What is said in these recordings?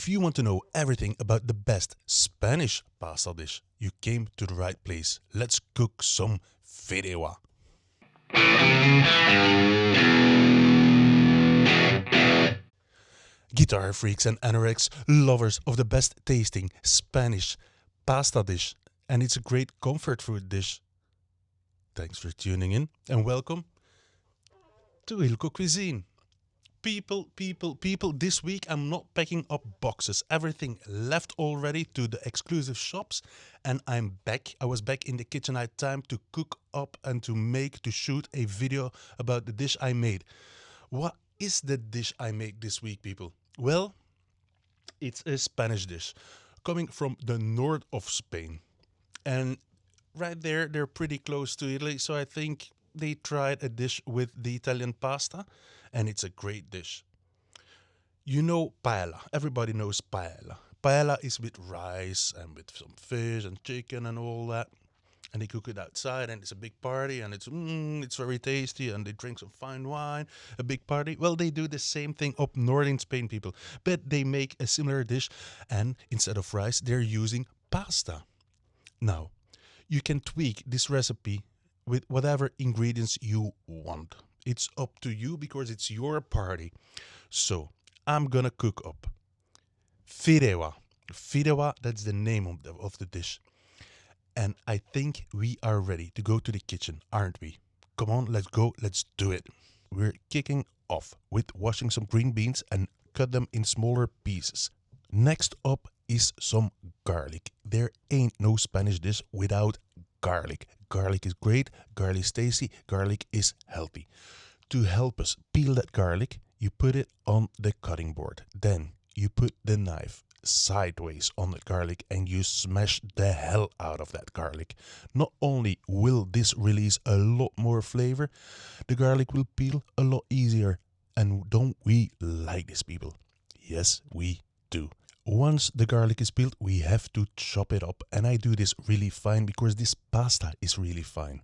If you want to know everything about the best Spanish pasta dish, you came to the right place. Let's cook some Fideuà. Guitar freaks and anorex lovers of the best tasting Spanish pasta dish, and it's a great comfort food dish. Thanks for tuning in and welcome to Hilko Cuisine. People, this week I'm not packing up boxes. Everything left already to the exclusive shops, and I'm back. I was back in the kitchen. I had time to cook up and to shoot a video about the dish I made. What is the dish I made this week, people? Well, it's a Spanish dish coming from the north of Spain. And right there, they're pretty close to Italy, so I think they tried a dish with the Italian pasta, and it's a great dish. You know paella. Everybody knows paella. Paella is with rice and with some fish and chicken and all that. And they cook it outside, and it's a big party, and it's very tasty, and they drink some fine wine, a big party. Well, they do the same thing up north in Spain, people, but they make a similar dish, and instead of rice, they're using pasta. Now, you can tweak this recipe with whatever ingredients you want. It's up to you because it's your party. So, I'm gonna cook up Fideuà. Fideuà, that's the name of the dish. And I think we are ready to go to the kitchen, aren't we? Come on, let's go, let's do it. We're kicking off with washing some green beans and cut them in smaller pieces. Next up is some garlic. There ain't no Spanish dish without garlic. Garlic is great, garlic is tasty, garlic is healthy. To help us peel that garlic, you put it on the cutting board. Then you put the knife sideways on the garlic and you smash the hell out of that garlic. Not only will this release a lot more flavor, the garlic will peel a lot easier. And don't we like this, people? Yes, we do. Once the garlic is peeled, we have to chop it up, and I do this really fine because this pasta is really fine.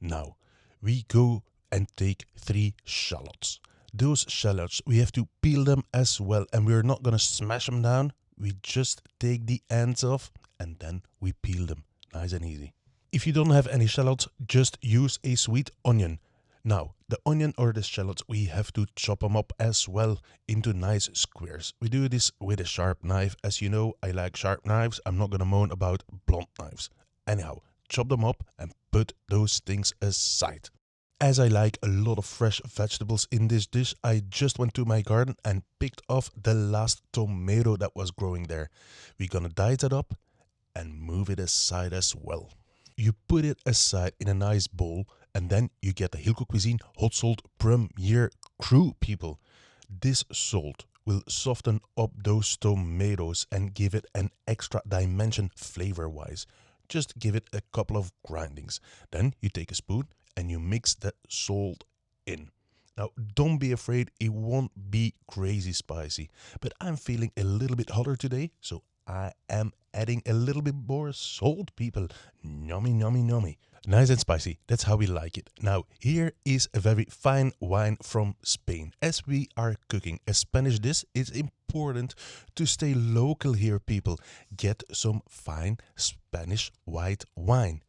Now, we go and take 3 shallots. Those shallots, we have to peel them as well, and we're not gonna smash them down. We just take the ends off and then we peel them. Nice and easy. If you don't have any shallots, just use a sweet onion. Now, the onion or the shallots, we have to chop them up as well into nice squares. We do this with a sharp knife. As you know, I like sharp knives. I'm not gonna moan about blunt knives. Anyhow, chop them up and put those things aside. As I like a lot of fresh vegetables in this dish, I just went to my garden and picked off the last tomato that was growing there. We're gonna dice it up and move it aside as well. You put it aside in a nice bowl, and then you get the Hilko Cuisine hot salt Premier Cru, people. This salt will soften up those tomatoes and give it an extra dimension flavor-wise. Just give it a couple of grindings. Then you take a spoon and you mix that salt in. Now, don't be afraid, it won't be crazy spicy, but I'm feeling a little bit hotter today, so I am adding a little bit more salt, people. Yummy, yummy, yummy. Nice and spicy, that's how we like it. Now, here is a very fine wine from Spain. As we are cooking a Spanish dish, it's important to stay local here, people. Get some fine Spanish white wine.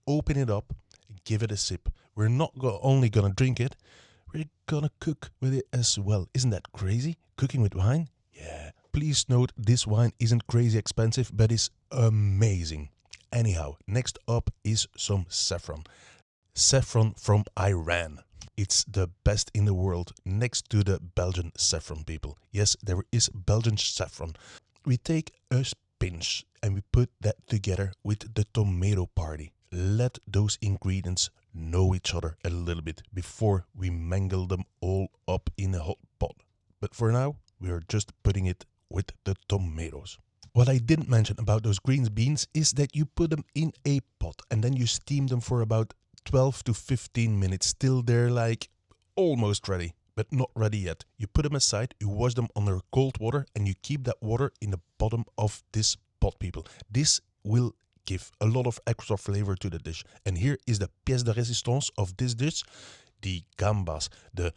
Open it up, give it a sip. We're not only gonna drink it, we're gonna cook with it as well. Isn't that crazy? Cooking with wine? Yeah. Please note, this wine isn't crazy expensive, but it's amazing. Anyhow, next up is some saffron. Saffron from Iran. It's the best in the world, next to the Belgian saffron, people. Yes, there is Belgian saffron. We take a pinch and we put that together with the tomato party. Let those ingredients know each other a little bit before we mangle them all up in a hot pot. But for now, we are just putting it with the tomatoes. What I didn't mention about those green beans is that you put them in a pot and then you steam them for about 12 to 15 minutes till they're like almost ready, but not ready yet. You put them aside, you wash them under cold water, and you keep that water in the bottom of this pot, people. This will give a lot of extra flavor to the dish. And here is the pièce de résistance of this dish, the gambas, the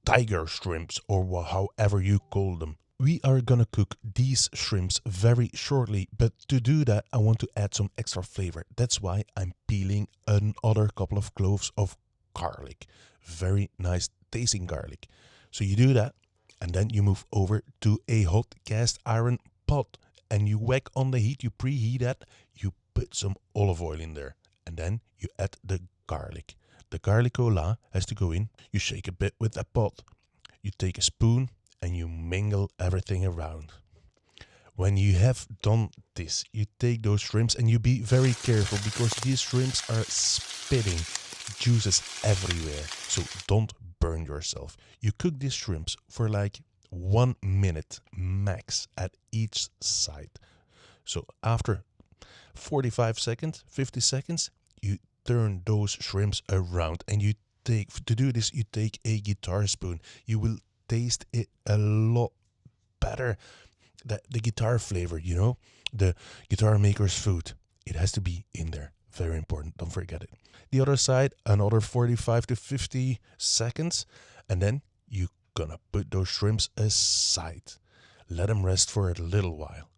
tiger shrimps, or however you call them. We are gonna cook these shrimps very shortly, but to do that I want to add some extra flavor. That's why I'm peeling another couple of cloves of garlic. Very nice tasting garlic. So you do that, and then you move over to a hot cast iron pot and you whack on the heat, you preheat that, you put some olive oil in there, and then you add the garlic. The garlicola has to go in, you shake a bit with that pot, you take a spoon and you mingle everything around. When you have done this, you take those shrimps and you be very careful because these shrimps are spitting juices everywhere. So don't burn yourself. You cook these shrimps for like 1 minute max at each side. So after 45 seconds, 50 seconds, you turn those shrimps around and you take, to do this, you take a guitar spoon. You will taste it a lot better. The guitar flavor, you know, the guitar maker's food, it has to be in there. Very important, don't forget it. The other side, another 45 to 50 seconds, and then you gonna put those shrimps aside. Let them rest for a little while.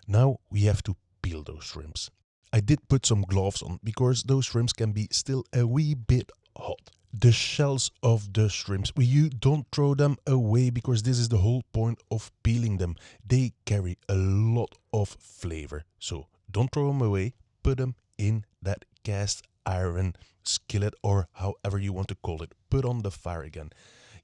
Now we have to peel those shrimps. I did put some gloves on because those shrimps can be still a wee bit hot. The shells of the shrimps, you don't throw them away because this is the whole point of peeling them. They carry a lot of flavor. So don't throw them away, put them in that cast iron skillet or however you want to call it. Put on the fire again.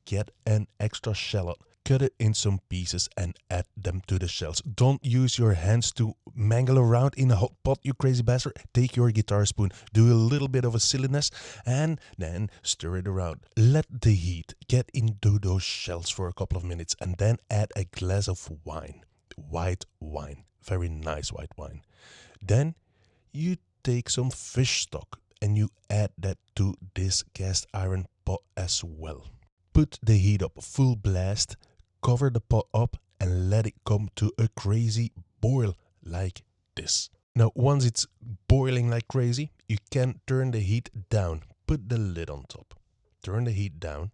Get an extra shallot, cut it in some pieces and add them to the shells. Don't use your hands to mangle around in a hot pot, you crazy bastard. Take your guitar spoon, do a little bit of a silliness and then stir it around. Let the heat get into those shells for a couple of minutes and then add a glass of wine. White wine, very nice white wine. Then you take some fish stock and you add that to this cast iron pot as well. Put the heat up full blast, cover the pot up and let it come to a crazy boil like this. Now once it's boiling like crazy, you can turn the heat down. Put the lid on top. Turn the heat down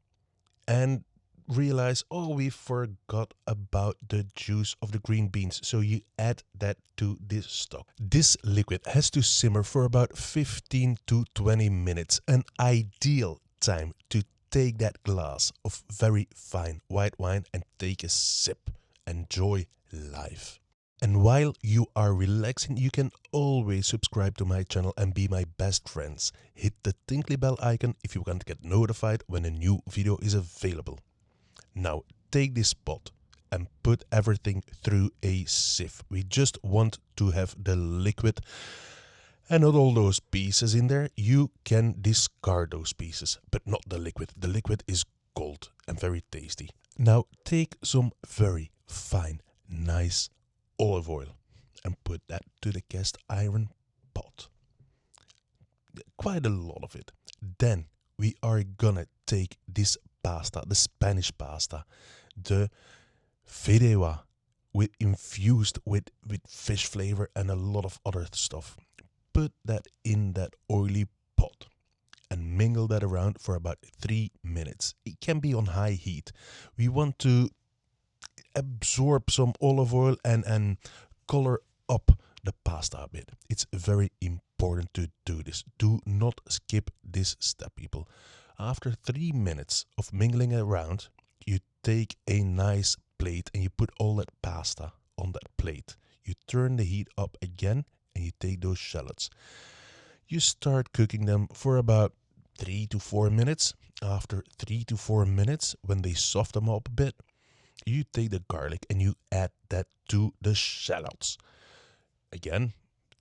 and realize, oh, we forgot about the juice of the green beans. So you add that to this stock. This liquid has to simmer for about 15 to 20 minutes. An ideal time to take that glass of very fine white wine and take a sip. Enjoy life. And while you are relaxing, you can always subscribe to my channel and be my best friends. Hit the tinkly bell icon if you want to get notified when a new video is available. Now take this pot and put everything through a sieve. We just want to have the liquid and not all those pieces in there. You can discard those pieces, but not the liquid. The liquid is gold and very tasty. Now take some very fine, nice olive oil and put that to the cast iron pot. Quite a lot of it. Then we are gonna take this pasta, the Spanish pasta, the Fideuà, infused with fish flavor and a lot of other stuff. Put that in that oily pot and mingle that around for about 3 minutes. It can be on high heat. We want to absorb some olive oil and color up the pasta a bit. It's very important to do this. Do not skip this step, people. After 3 minutes of mingling around, you take a nice plate and you put all that pasta on that plate. You turn the heat up again and you take those shallots. You start cooking them for about 3 to 4 minutes. After 3 to 4 minutes, when they soften up a bit, you take the garlic and you add that to the shallots. Again,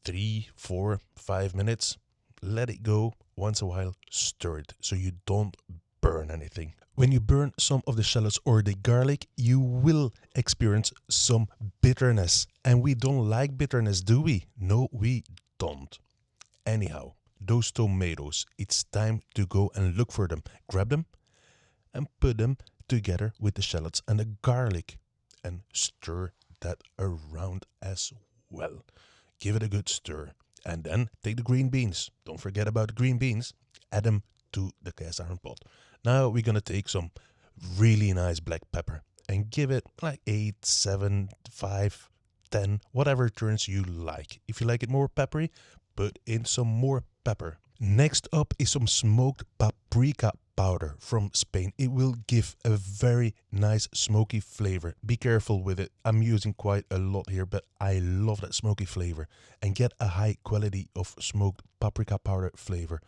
3, 4, 5 minutes. Let it go. Once a while, stir it so you don't burn anything. When you burn some of the shallots or the garlic, you will experience some bitterness. And we don't like bitterness, do we? No, we don't. Anyhow, those tomatoes, it's time to go and look for them. Grab them and put them together with the shallots and the garlic and stir that around as well. Give it a good stir. And then take the green beans. Don't forget about the green beans. Add them to the cast iron pot. Now we're going to take some really nice black pepper and give it like 8, 7, 5, 10, whatever turns you like. If you like it more peppery, put in some more pepper. Next up is some smoked paprika powder from Spain. It will give a very nice smoky flavor. Be careful with it. I'm using quite a lot here, but I love that smoky flavor. And get a high quality of smoked paprika powder flavor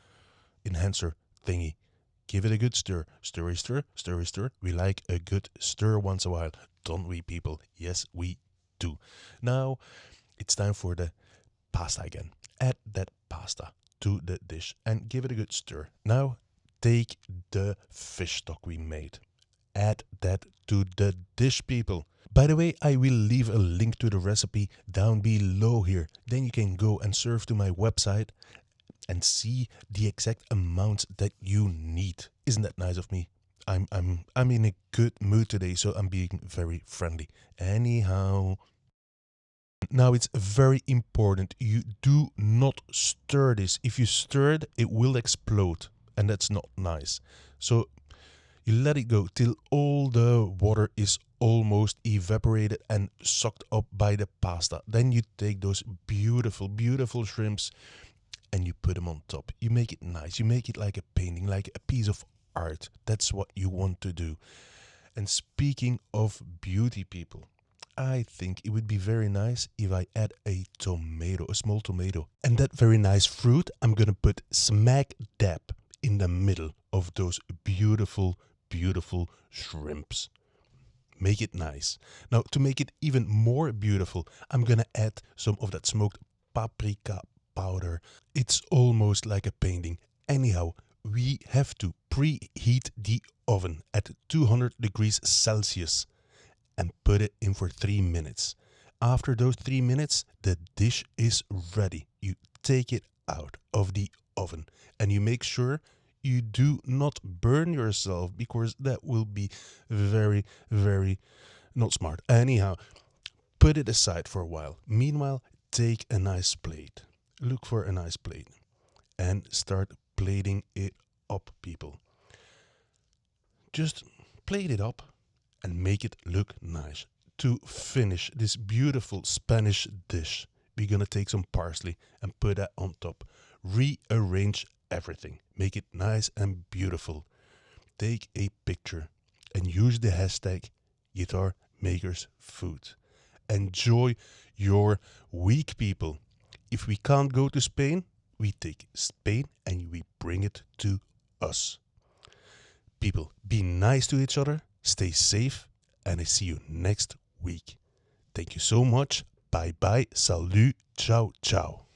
enhancer thingy. Give it a good stir. Stirry stir, stirry stir. We like a good stir once a while, don't we, people? Yes, we do. Now, it's time for the pasta again. Add that pasta to the dish and give it a good stir. Now, take the fish stock we made. Add that to the dish, people. By the way, I will leave a link to the recipe down below here. Then you can go and surf to my website and see the exact amount that you need. Isn't that nice of me? I'm in a good mood today, so I'm being very friendly. Anyhow, now it's very important. You do not stir this. If you stir it will explode, and that's not nice. So you let it go till all the water is almost evaporated and sucked up by the pasta. Then you take those beautiful, beautiful shrimps and you put them on top. You make it nice. You make it like a painting, like a piece of art. That's what you want to do. And speaking of beauty, people, I think it would be very nice if I add a tomato, a small tomato. And that very nice fruit, I'm gonna put smack dab in the middle of those beautiful, beautiful shrimps. Make it nice. Now, to make it even more beautiful, I'm gonna add some of that smoked paprika powder. It's almost like a painting. Anyhow, we have to preheat the oven at 200 degrees Celsius and put it in for 3 minutes. After those 3 minutes, the dish is ready. You take it out of the oven and you make sure you do not burn yourself, because that will be very, very not smart. Anyhow, put it aside for a while. Meanwhile, take a nice plate. Look for a nice plate and start plating it up, people. Just plate it up and make it look nice. To finish this beautiful Spanish dish, we're gonna take some parsley and put that on top. Rearrange everything. Make it nice and beautiful. Take a picture and use the hashtag Guitar Makers Food. Enjoy your week, people. If we can't go to Spain, we take Spain and we bring it to us. People, be nice to each other, stay safe, and I see you next week. Thank you so much. Bye bye. Salut. Ciao, ciao.